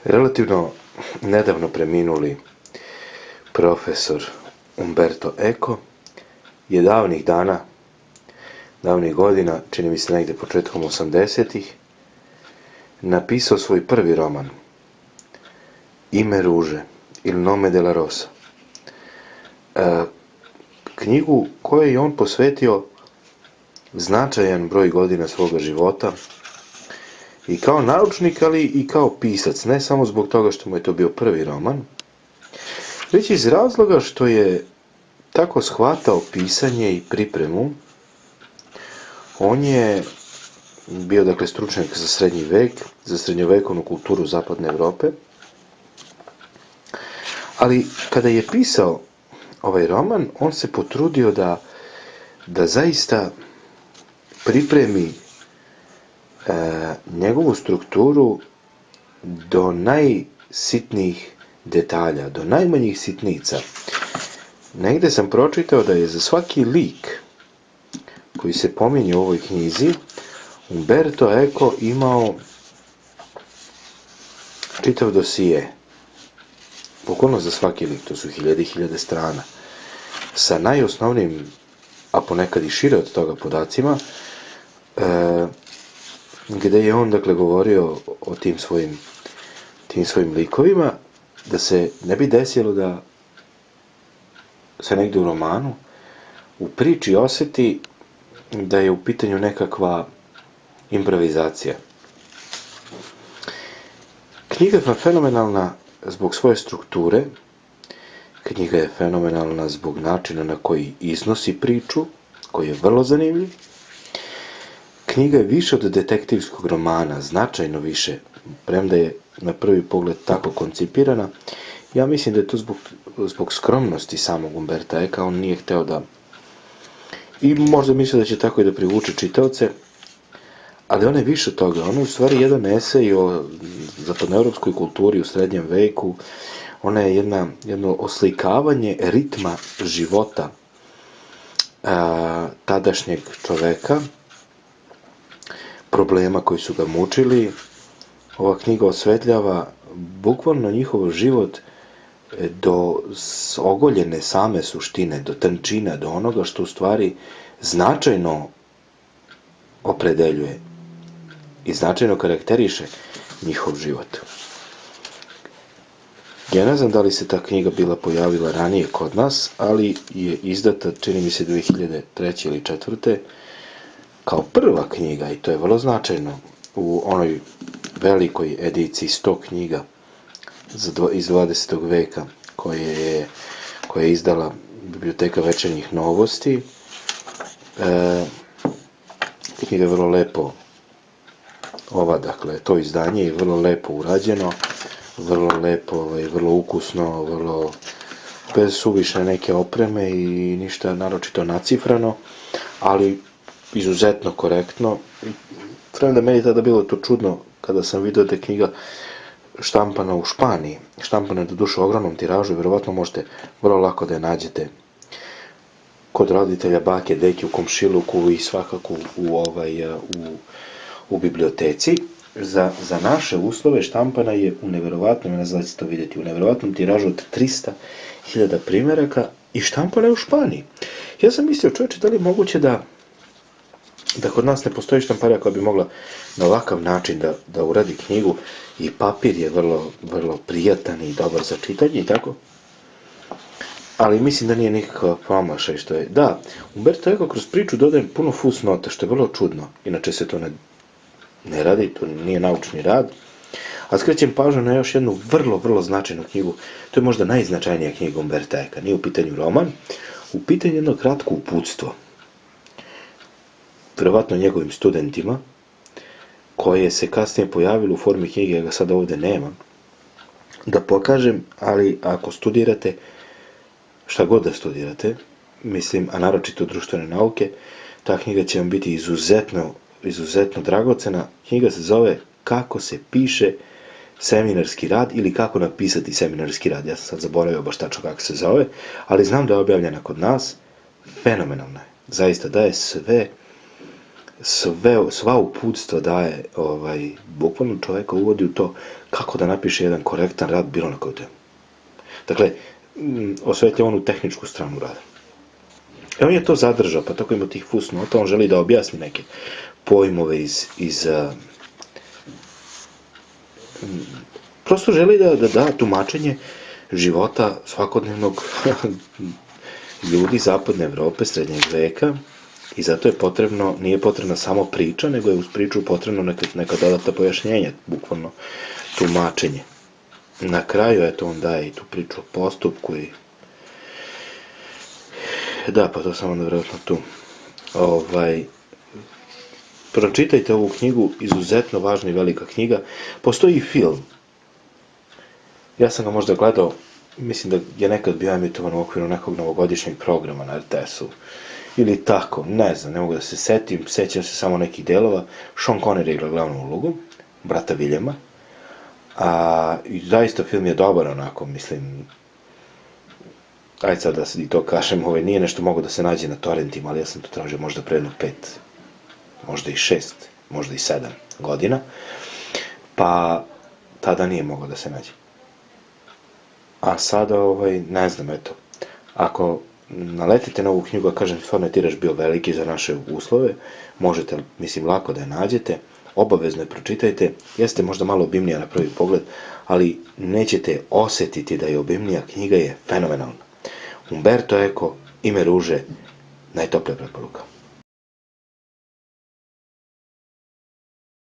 Relativno nedavno preminuli profesor Umberto Eco je davnih godina, čini mi se negde početkom 80-ih, napisao svoj prvi roman, Ime ruže ili Nome de la Rosa. Knjigu kojoj je on posvetio značajan broj godina svoga života i kao naučnik, ali i kao pisac, ne samo zbog toga što mu je to bio prvi roman, već iz razloga što je tako shvatao pisanje i pripremu. On je bio, dakle, stručnjak za srednji vek, za srednjovekovnu kulturu zapadne Evrope, ali kada je pisao ovaj roman, on se potrudio da zaista pripremi njegovu strukturu do najsitnijih detalja, do najmanjih sitnica. Negde sam pročitao da je za svaki lik koji se pominje u ovoj knjizi Umberto Eco imao čitav dosije. Bukvalno za svaki lik, to su hiljade i hiljade strana, sa najosnovnijim, a ponekad i šire od toga podacima, gde je on, dakle, govorio o tim svojim likovima, da se ne bi desilo da se negde u romanu, u priči oseti da je u pitanju nekakva improvizacija. Knjiga je fenomenalna zbog svoje strukture, knjiga je fenomenalna zbog načina na koji iznosi priču, koji je vrlo zanimljiv. Knjiga je više od detektivskog romana, značajno više, premda je na prvi pogled tako koncipirana. Ja mislim da je to zbog skromnosti samog Umberta Eka, on nije hteo da, i možda misle da će tako i da privuče čitaoce, ali ona je više od toga. Ona je u stvari jedan esej o zapadnoevropskoj kulturi u srednjem veku. Ona je jedno oslikavanje ritma života tadašnjeg čoveka, problema koji su ga mučili. Ova knjiga osvetljava bukvalno njihov život do ogoljene same suštine, do tančina, do onoga što u stvari značajno opredeljuje i značajno karakteriše njihov život. Ja ne znam da li se ta knjiga bila pojavila ranije kod nas, ali je izdata, čini mi se, 2003. ili 2004. kao prva knjiga, i to je vrlo značajno, u onoj velikoj ediciji 100 knjiga iz 20. veka koje je izdala Biblioteka večernjih novosti. Knjiga je vrlo lepo, dakle, to izdanje je vrlo lepo urađeno, vrlo lepo, vrlo ukusno, vrlo bez suvišne neke opreme i ništa naročito nacifrano, ali izuzetno korektno. Premda meni tada bilo to čudno kada sam vidio da je knjiga štampana u Španiji, štampana je doduše u ogromnom tiražu i verovatno možete vrlo lako da je nađete kod roditelja, bake, deke, u komšiluku i svakako u biblioteci. Za naše uslove štampana je u neverovatnom, ne znam da ćete to vidjeti, u neverovatnom tiražu od 300.000 primeraka i štampana je u Španiji. Ja sam mislio, čovječe, da li je moguće da kod nas ne postoji štamparija koja bi mogla na ovakav način da uradi knjigu, i papir je vrlo, vrlo prijatan i dobar za čitanje i tako. Ali mislim da nije nikakva promašaj što je. Da, Umberto Eco kroz priču dodaje puno fusnota, što je vrlo čudno. Inače se to ne radi, to nije naučni rad. A skrećem pažnju na još jednu vrlo, vrlo značajnu knjigu. To je možda najznačajnija knjiga Umberta Eka. Nije u pitanju roman, u pitanju jedno kratko uputstvo. Verovatno njegovim studentima, koje se kasnije pojavilo u formi knjige, ja ga sada ovde nemam da pokažem, ali ako studirate, šta god da studirate, mislim, a naročito društvene nauke, ta knjiga će vam biti izuzetno dragocena. Knjiga se zove Kako se piše seminarski rad ili Kako napisati seminarski rad. Ja sam sad zaboravio baš tačno kako se zove, ali znam da je objavljena kod nas. Fenomenalna je. Zaista daje sve sva uputstva daje, bukvalno čovjeka uvodi u to kako da napiše jedan korektan rad bilo na koju temu. Dakle, osvetlja onu tehničku stranu rada. On je to zadržao, pa tako ima tih fusnota, on želi da objasni neke pojmove prosto želi da da tumačenje života svakodnevnog ljudi zapadne Evrope, srednjeg veka, i zato nije potrebna samo priča, nego je uz priču potrebno neka dodatna pojašnjenja, bukvalno tumačenje. Na kraju, eto, on daje i tu priču o postupku i... Da, pa to sam onda vjerojatno tu. Pročitajte ovu knjigu, izuzetno važna i velika knjiga. Postoji i film. Ja sam ga možda gledao, mislim da je nekad bio emitovan u okviru nekog novogodišnjeg programa na RTS-u. Ili tako, ne znam, ne mogu da se setim, sećam se samo nekih delova. Sean Connery igra glavnu ulogu, brata Viljama. I zaista film je dobar, onako, mislim... Ajde sad da i to kažem, nije nešto mogo da se nađe na torrentima, ali ja sam to tražio možda pre jedno 5, možda i 6, možda i 7 godina, pa tada nije mogao da se nađe. A sada, ne znam, eto, ako naletite na ovu knjigu, a kažem, stvarno je tiraž bio veliki za naše uslove, možete, mislim, lako da je nađete, obavezno je pročitajte, jeste možda malo obimnija na prvi pogled, ali nećete osetiti da je obimnija, knjiga je fenomenalna. Umberto Eco, Ime ruže, najtoplija preporuka.